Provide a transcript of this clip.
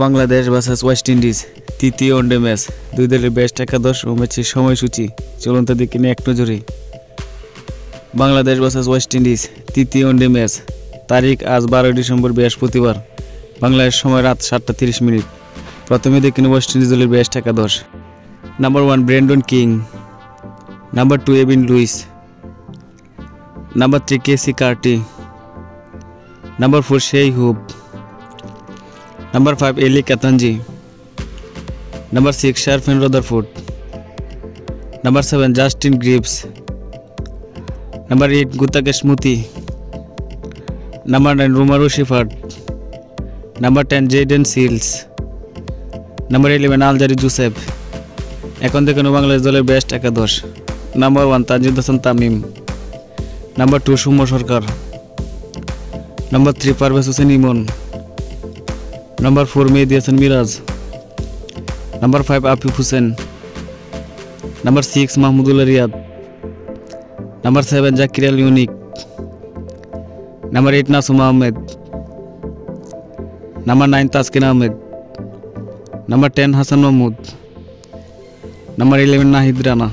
Bangladesh versus West Indies তৃতীয় one day match. দুই দলের বেস্ট একাদশ ও ম্যাচের সময়সূচি চলুন তা দেখে নিয়ে এক নজরে। বাংলাদেশ ভার্সেস ওয়েস্ট ইন্ডিজ তৃতীয় ওয়ানডে ম্যাচ। তারিখ আজ 12 ডিসেম্বর বৃহস্পতিবার, বাংলাদেশ সময় রাত 7:30। প্রথমে দেখে নিই ওয়েস্ট ইন্ডিজ দলের বেস্ট একাদশ। Number 1 Brandon King, number 2 Evin Lewis, number 3 Keacy Carty, number 4 Shai Hope, number 5 Alick Athanaze, number 6 Sherfane Rutherford, number 7 Justin Greaves, number 8 Gudakesh Motie, number 9 Romario Shepherd, number 10 Jayden Seales, number 11 Alzarri Joseph. এখন দেখুন বাংলাদেশ দলের best একাদশ। Number 1 Tanzid Hasan Tamim, number 2 Soumya Sarkar, number 3 Parvez Hossain Emon, number 4 Mehedi Hasan Miraz, number 5 Afif Hossain, number 6 Mahmudullah Riyad, number 7 Jaker Ali Anik, number 8 Nasum Ahmed, number 9 Taskin Ahmed, number 10 Hasan Mahmud, number 11 Nahid Rana.